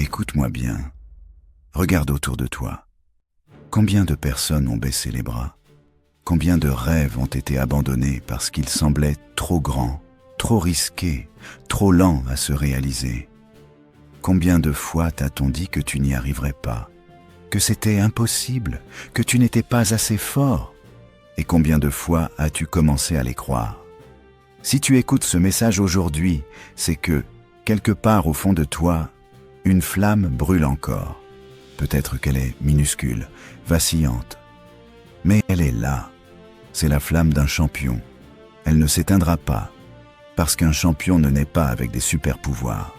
Écoute-moi bien. Regarde autour de toi. Combien de personnes ont baissé les bras? Combien de rêves ont été abandonnés parce qu'ils semblaient trop grands, trop risqués, trop lents à se réaliser? Combien de fois t'a-t-on dit que tu n'y arriverais pas, que c'était impossible, que tu n'étais pas assez fort? Et combien de fois as-tu commencé à les croire? Si tu écoutes ce message aujourd'hui, c'est que, quelque part au fond de toi, une flamme brûle encore. Peut-être qu'elle est minuscule, vacillante, mais elle est là. C'est la flamme d'un champion. Elle ne s'éteindra pas, parce qu'un champion ne naît pas avec des super-pouvoirs.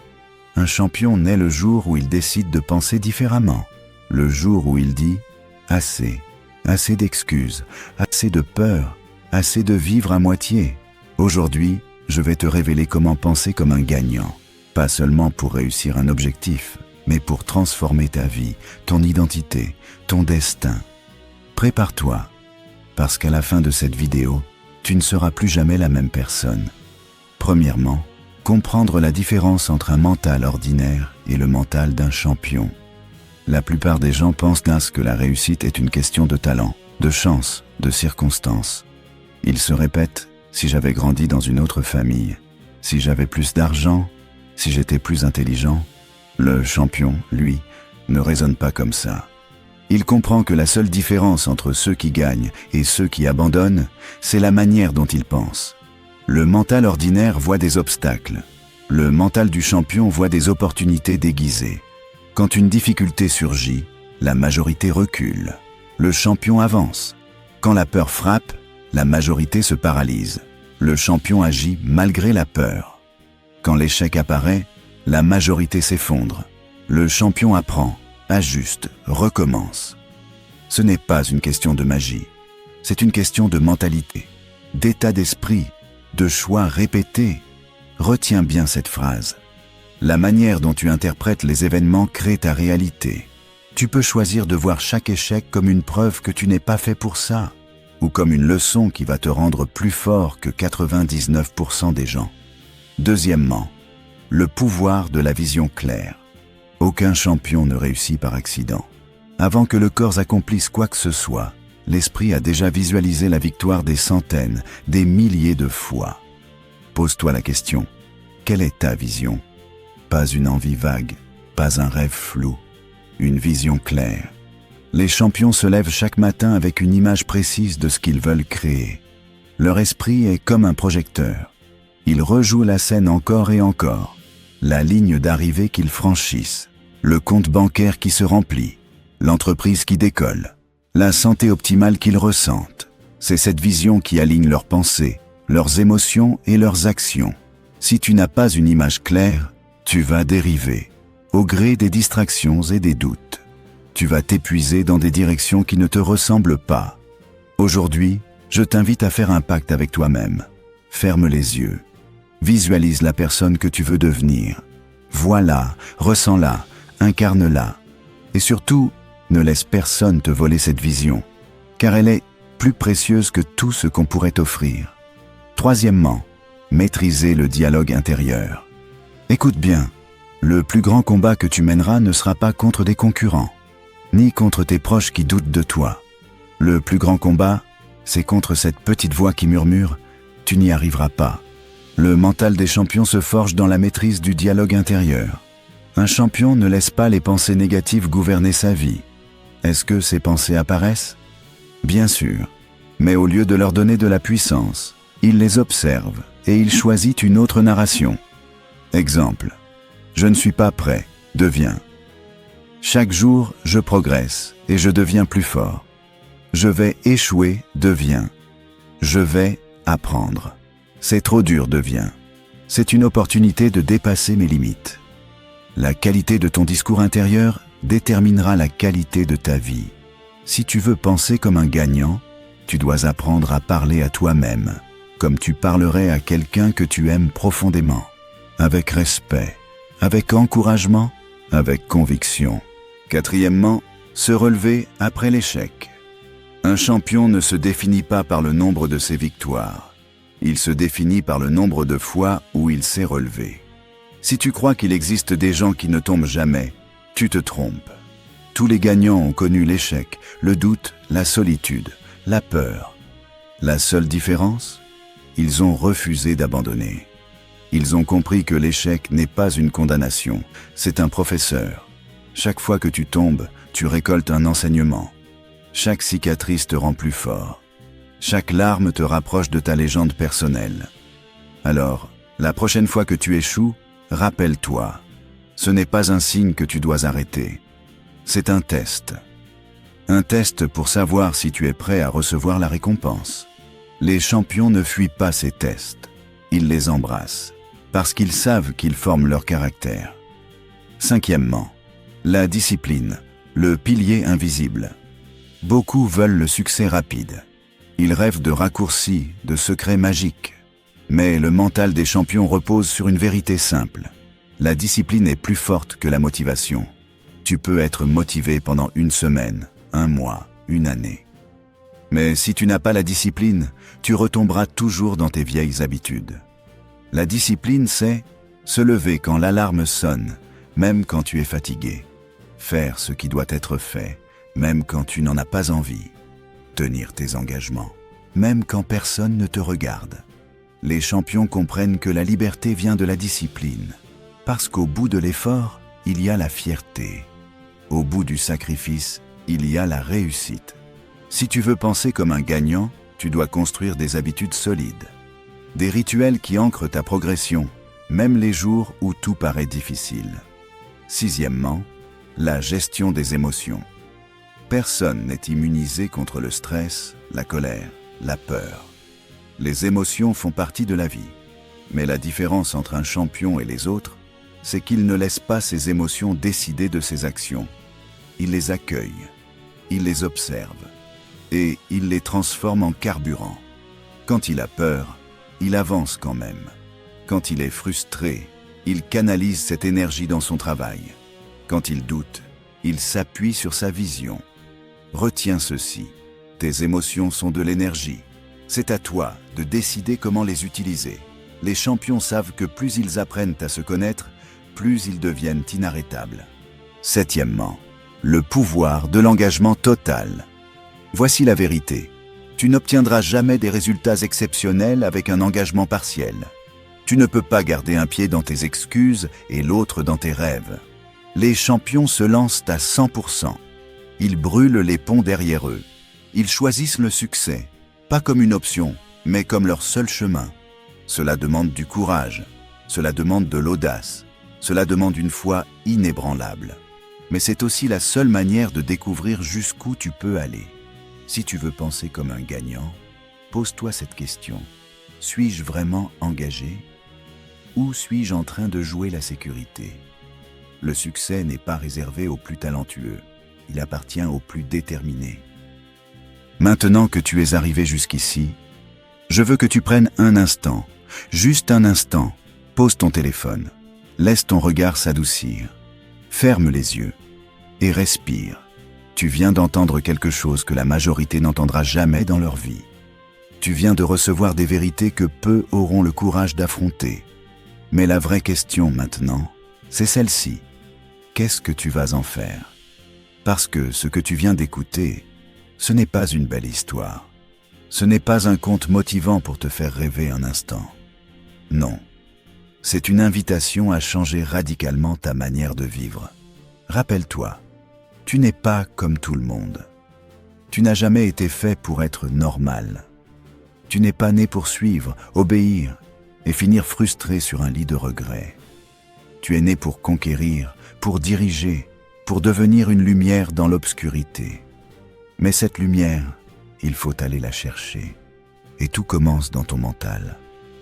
Un champion naît le jour où il décide de penser différemment, le jour où il dit « assez ». Assez d'excuses, assez de peur, assez de vivre à moitié. Aujourd'hui, je vais te révéler comment penser comme un gagnant. Pas seulement pour réussir un objectif, mais pour transformer ta vie, ton identité, ton destin. Prépare-toi, parce qu'à la fin de cette vidéo, tu ne seras plus jamais la même personne. Premièrement, comprendre la différence entre un mental ordinaire et le mental d'un champion. La plupart des gens pensent que la réussite est une question de talent, de chance, de circonstances. Ils se répètent « si j'avais grandi dans une autre famille, si j'avais plus d'argent, si j'étais plus intelligent ». Le champion, lui, ne raisonne pas comme ça. Il comprend que la seule différence entre ceux qui gagnent et ceux qui abandonnent, c'est la manière dont ils pensent. Le mental ordinaire voit des obstacles. Le mental du champion voit des opportunités déguisées. Quand une difficulté surgit, la majorité recule. Le champion avance. Quand la peur frappe, la majorité se paralyse. Le champion agit malgré la peur. Quand l'échec apparaît, la majorité s'effondre. Le champion apprend, ajuste, recommence. Ce n'est pas une question de magie. C'est une question de mentalité, d'état d'esprit, de choix répétés. Retiens bien cette phrase. La manière dont tu interprètes les événements crée ta réalité. Tu peux choisir de voir chaque échec comme une preuve que tu n'es pas fait pour ça, ou comme une leçon qui va te rendre plus fort que 99% des gens. Deuxièmement, le pouvoir de la vision claire. Aucun champion ne réussit par accident. Avant que le corps accomplisse quoi que ce soit, l'esprit a déjà visualisé la victoire des centaines, des milliers de fois. Pose-toi la question, quelle est ta vision ? Pas une envie vague, pas un rêve flou, une vision claire. Les champions se lèvent chaque matin avec une image précise de ce qu'ils veulent créer. Leur esprit est comme un projecteur. Ils rejouent la scène encore et encore. La ligne d'arrivée qu'ils franchissent, le compte bancaire qui se remplit, l'entreprise qui décolle, la santé optimale qu'ils ressentent. C'est cette vision qui aligne leurs pensées, leurs émotions et leurs actions. Si tu n'as pas une image claire, tu vas dériver, au gré des distractions et des doutes. Tu vas t'épuiser dans des directions qui ne te ressemblent pas. Aujourd'hui, je t'invite à faire un pacte avec toi-même. Ferme les yeux. Visualise la personne que tu veux devenir. Vois-la, ressens-la, incarne-la. Et surtout, ne laisse personne te voler cette vision, car elle est plus précieuse que tout ce qu'on pourrait t'offrir. Troisièmement, maîtriser le dialogue intérieur. Écoute bien, le plus grand combat que tu mèneras ne sera pas contre des concurrents, ni contre tes proches qui doutent de toi. Le plus grand combat, c'est contre cette petite voix qui murmure « tu n'y arriveras pas ». Le mental des champions se forge dans la maîtrise du dialogue intérieur. Un champion ne laisse pas les pensées négatives gouverner sa vie. Est-ce que ces pensées apparaissent? Bien sûr, mais au lieu de leur donner de la puissance, il les observe et il choisit une autre narration. Exemple, je ne suis pas prêt, deviens. Chaque jour, je progresse et je deviens plus fort. Je vais échouer, deviens. Je vais apprendre. C'est trop dur, deviens. C'est une opportunité de dépasser mes limites. La qualité de ton discours intérieur déterminera la qualité de ta vie. Si tu veux penser comme un gagnant, tu dois apprendre à parler à toi-même, comme tu parlerais à quelqu'un que tu aimes profondément. Avec respect, avec encouragement, avec conviction. Quatrièmement, se relever après l'échec. Un champion ne se définit pas par le nombre de ses victoires. Il se définit par le nombre de fois où il s'est relevé. Si tu crois qu'il existe des gens qui ne tombent jamais, Tu te trompes. Tous les gagnants ont connu l'échec, le doute, la solitude, la peur. La seule différence? Ils ont refusé d'abandonner. Ils ont compris que l'échec n'est pas une condamnation, c'est un professeur. Chaque fois que tu tombes, tu récoltes un enseignement. Chaque cicatrice te rend plus fort. Chaque larme te rapproche de ta légende personnelle. Alors, la prochaine fois que tu échoues, rappelle-toi, ce n'est pas un signe que tu dois arrêter. C'est un test. Un test pour savoir si tu es prêt à recevoir la récompense. Les champions ne fuient pas ces tests. Ils les embrassent, parce qu'ils savent qu'ils forment leur caractère. Cinquièmement, la discipline, le pilier invisible. Beaucoup veulent le succès rapide. Ils rêvent de raccourcis, de secrets magiques. Mais le mental des champions repose sur une vérité simple. La discipline est plus forte que la motivation. Tu peux être motivé pendant une semaine, un mois, une année. Mais si tu n'as pas la discipline, tu retomberas toujours dans tes vieilles habitudes. La discipline, c'est se lever quand l'alarme sonne, même quand tu es fatigué. Faire ce qui doit être fait, même quand tu n'en as pas envie. Tenir tes engagements, même quand personne ne te regarde. Les champions comprennent que la liberté vient de la discipline, parce qu'au bout de l'effort, il y a la fierté. Au bout du sacrifice, il y a la réussite. Si tu veux penser comme un gagnant, tu dois construire des habitudes solides. Des rituels qui ancrent ta progression, même les jours où tout paraît difficile. Sixièmement, la gestion des émotions. Personne n'est immunisé contre le stress, la colère, la peur. Les émotions font partie de la vie. Mais la différence entre un champion et les autres, c'est qu'il ne laisse pas ses émotions décider de ses actions. Il les accueille, il les observe, et il les transforme en carburant. Quand il a peur, il avance quand même. Quand il est frustré, il canalise cette énergie dans son travail. Quand il doute, il s'appuie sur sa vision. Retiens ceci, tes émotions sont de l'énergie. C'est à toi de décider comment les utiliser. Les champions savent que plus ils apprennent à se connaître, plus ils deviennent inarrêtables. Septièmement, le pouvoir de l'engagement total. Voici la vérité. Tu n'obtiendras jamais des résultats exceptionnels avec un engagement partiel. Tu ne peux pas garder un pied dans tes excuses et l'autre dans tes rêves. Les champions se lancent à 100%. Ils brûlent les ponts derrière eux. Ils choisissent le succès, pas comme une option, mais comme leur seul chemin. Cela demande du courage, cela demande de l'audace, cela demande une foi inébranlable. Mais c'est aussi la seule manière de découvrir jusqu'où tu peux aller. Si tu veux penser comme un gagnant, pose-toi cette question. Suis-je vraiment engagé? Ou suis-je en train de jouer la sécurité? Le succès n'est pas réservé aux plus talentueux, il appartient aux plus déterminés. Maintenant que tu es arrivé jusqu'ici, je veux que tu prennes un instant, juste un instant, pose ton téléphone, laisse ton regard s'adoucir, ferme les yeux et respire. Tu viens d'entendre quelque chose que la majorité n'entendra jamais dans leur vie. Tu viens de recevoir des vérités que peu auront le courage d'affronter. Mais la vraie question maintenant, c'est celle-ci. Qu'est-ce que tu vas en faire? Parce que ce que tu viens d'écouter, ce n'est pas une belle histoire. Ce n'est pas un conte motivant pour te faire rêver un instant. Non, c'est une invitation à changer radicalement ta manière de vivre. Rappelle-toi, tu n'es pas comme tout le monde. Tu n'as jamais été fait pour être normal. Tu n'es pas né pour suivre, obéir et finir frustré sur un lit de regrets. Tu es né pour conquérir, pour diriger, pour devenir une lumière dans l'obscurité. Mais cette lumière, il faut aller la chercher. Et tout commence dans ton mental,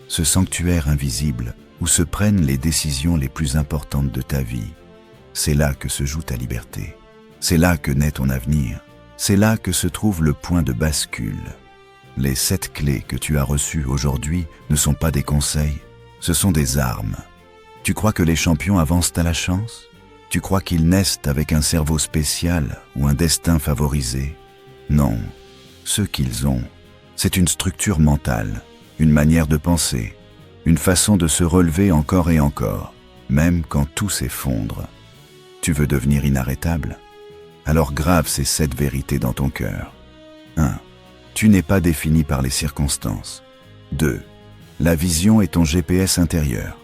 ce sanctuaire invisible où se prennent les décisions les plus importantes de ta vie. C'est là que se joue ta liberté. C'est là que naît ton avenir. C'est là que se trouve le point de bascule. Les 7 clés que tu as reçues aujourd'hui ne sont pas des conseils, ce sont des armes. Tu crois que les champions avancent à la chance? Tu crois qu'ils naissent avec un cerveau spécial ou un destin favorisé? Non, ce qu'ils ont, c'est une structure mentale, une manière de penser, une façon de se relever encore et encore, même quand tout s'effondre. Tu veux devenir inarrêtable? Alors grave ces 7 vérités dans ton cœur. 1. Tu n'es pas défini par les circonstances. 2. La vision est ton GPS intérieur.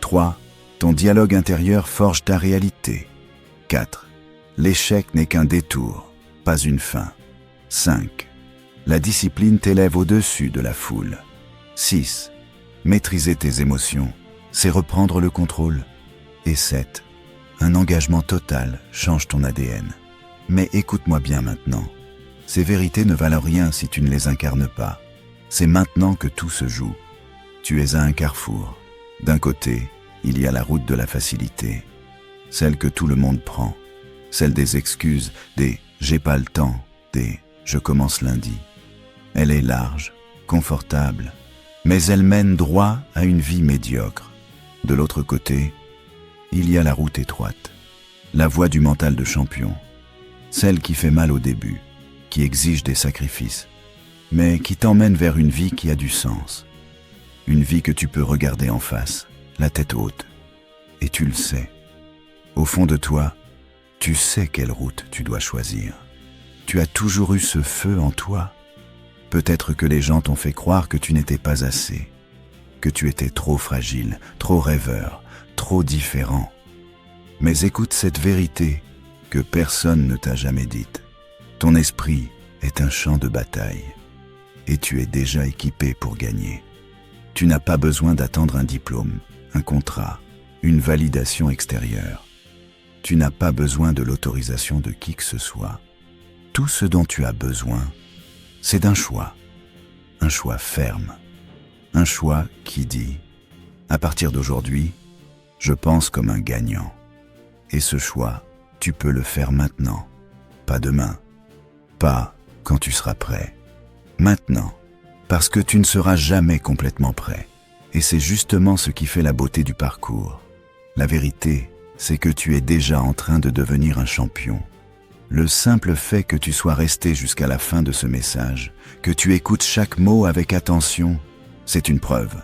3. Ton dialogue intérieur forge ta réalité. 4. L'échec n'est qu'un détour, pas une fin. 5. La discipline t'élève au-dessus de la foule. 6. Maîtriser tes émotions, c'est reprendre le contrôle. Et 7. Un engagement total change ton ADN. Mais écoute-moi bien maintenant. Ces vérités ne valent rien si tu ne les incarnes pas. C'est maintenant que tout se joue. Tu es à un carrefour. D'un côté, il y a la route de la facilité, celle que tout le monde prend, celle des excuses, des « j'ai pas le temps », des « je commence lundi ». Elle est large, confortable, mais elle mène droit à une vie médiocre. De l'autre côté, il y a la route étroite, la voie du mental de champion, celle qui fait mal au début, qui exige des sacrifices, mais qui t'emmène vers une vie qui a du sens. Une vie que tu peux regarder en face, la tête haute. Et tu le sais. Au fond de toi, tu sais quelle route tu dois choisir. Tu as toujours eu ce feu en toi. Peut-être que les gens t'ont fait croire que tu n'étais pas assez, que tu étais trop fragile, trop rêveur, trop différent. Mais écoute cette vérité que personne ne t'a jamais dite. Ton esprit est un champ de bataille et tu es déjà équipé pour gagner. Tu n'as pas besoin d'attendre un diplôme, un contrat, une validation extérieure. Tu n'as pas besoin de l'autorisation de qui que ce soit. Tout ce dont tu as besoin, c'est d'un choix. Un choix ferme. Un choix qui dit « À partir d'aujourd'hui, je pense comme un gagnant. » Et ce choix, tu peux le faire maintenant, pas demain, pas quand tu seras prêt. Maintenant, parce que tu ne seras jamais complètement prêt. Et c'est justement ce qui fait la beauté du parcours. La vérité, c'est que tu es déjà en train de devenir un champion. Le simple fait que tu sois resté jusqu'à la fin de ce message, que tu écoutes chaque mot avec attention, c'est une preuve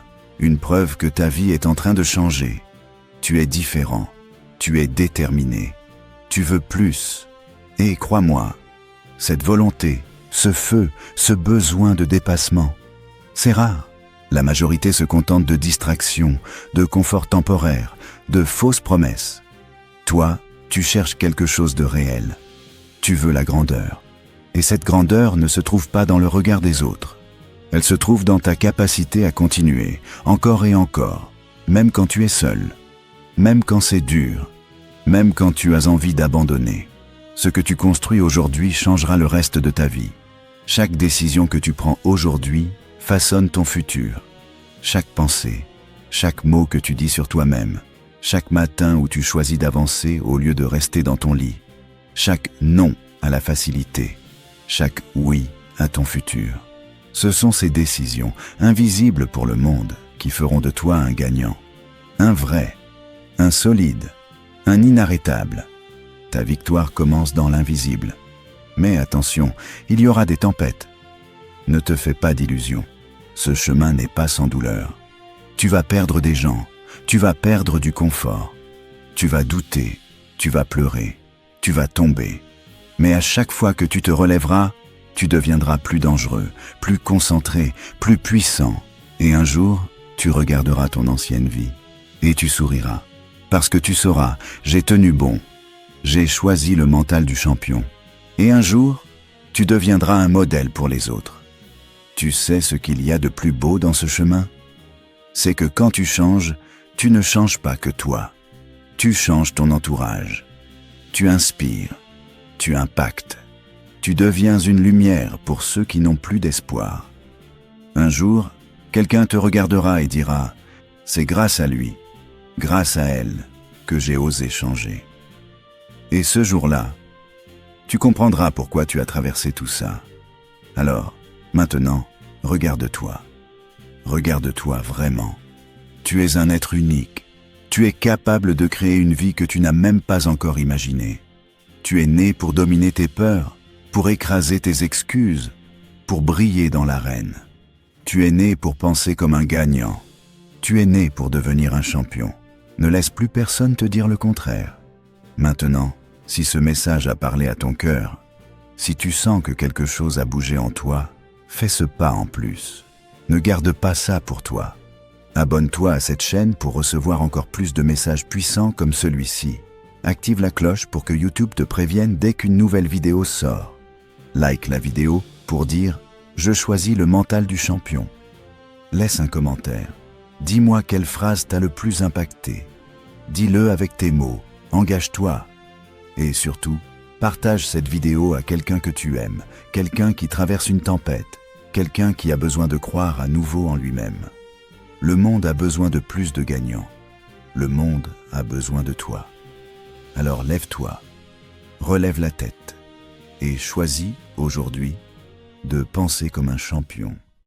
que ta vie est en train de changer. Tu es différent, tu es déterminé, tu veux plus. Et crois-moi, cette volonté, ce feu, ce besoin de dépassement, c'est rare. La majorité se contente de distractions, de confort temporaire, de fausses promesses. Toi, tu cherches quelque chose de réel. Tu veux la grandeur. Et cette grandeur ne se trouve pas dans le regard des autres. Elle se trouve dans ta capacité à continuer, encore et encore, même quand tu es seul, même quand c'est dur, même quand tu as envie d'abandonner. Ce que tu construis aujourd'hui changera le reste de ta vie. Chaque décision que tu prends aujourd'hui façonne ton futur. Chaque pensée, chaque mot que tu dis sur toi-même, chaque matin où tu choisis d'avancer au lieu de rester dans ton lit, chaque non à la facilité, chaque oui à ton futur. Ce sont ces décisions, invisibles pour le monde, qui feront de toi un gagnant, un vrai, un solide, un inarrêtable. Ta victoire commence dans l'invisible. Mais attention, il y aura des tempêtes. Ne te fais pas d'illusions. Ce chemin n'est pas sans douleur. Tu vas perdre des gens, tu vas perdre du confort. Tu vas douter, tu vas pleurer, tu vas tomber. Mais à chaque fois que tu te relèveras, tu deviendras plus dangereux, plus concentré, plus puissant. Et un jour, tu regarderas ton ancienne vie et tu souriras. Parce que tu sauras, j'ai tenu bon, j'ai choisi le mental du champion. Et un jour, tu deviendras un modèle pour les autres. Tu sais ce qu'il y a de plus beau dans ce chemin? C'est que quand tu changes, tu ne changes pas que toi. Tu changes ton entourage. Tu inspires, tu impactes. Tu deviens une lumière pour ceux qui n'ont plus d'espoir. Un jour, quelqu'un te regardera et dira « C'est grâce à lui, grâce à elle, que j'ai osé changer. » Et ce jour-là, tu comprendras pourquoi tu as traversé tout ça. Alors, maintenant, regarde-toi. Regarde-toi vraiment. Tu es un être unique. Tu es capable de créer une vie que tu n'as même pas encore imaginée. Tu es né pour dominer tes peurs, pour écraser tes excuses, pour briller dans l'arène. Tu es né pour penser comme un gagnant. Tu es né pour devenir un champion. Ne laisse plus personne te dire le contraire. Maintenant, si ce message a parlé à ton cœur, si tu sens que quelque chose a bougé en toi, fais ce pas en plus. Ne garde pas ça pour toi. Abonne-toi à cette chaîne pour recevoir encore plus de messages puissants comme celui-ci. Active la cloche pour que YouTube te prévienne dès qu'une nouvelle vidéo sort. Like la vidéo pour dire « Je choisis le mental du champion ». Laisse un commentaire. Dis-moi quelle phrase t'a le plus impacté. Dis-le avec tes mots. Engage-toi. Et surtout, partage cette vidéo à quelqu'un que tu aimes, quelqu'un qui traverse une tempête, quelqu'un qui a besoin de croire à nouveau en lui-même. Le monde a besoin de plus de gagnants. Le monde a besoin de toi. Alors lève-toi, relève la tête et choisis aujourd'hui de penser comme un champion.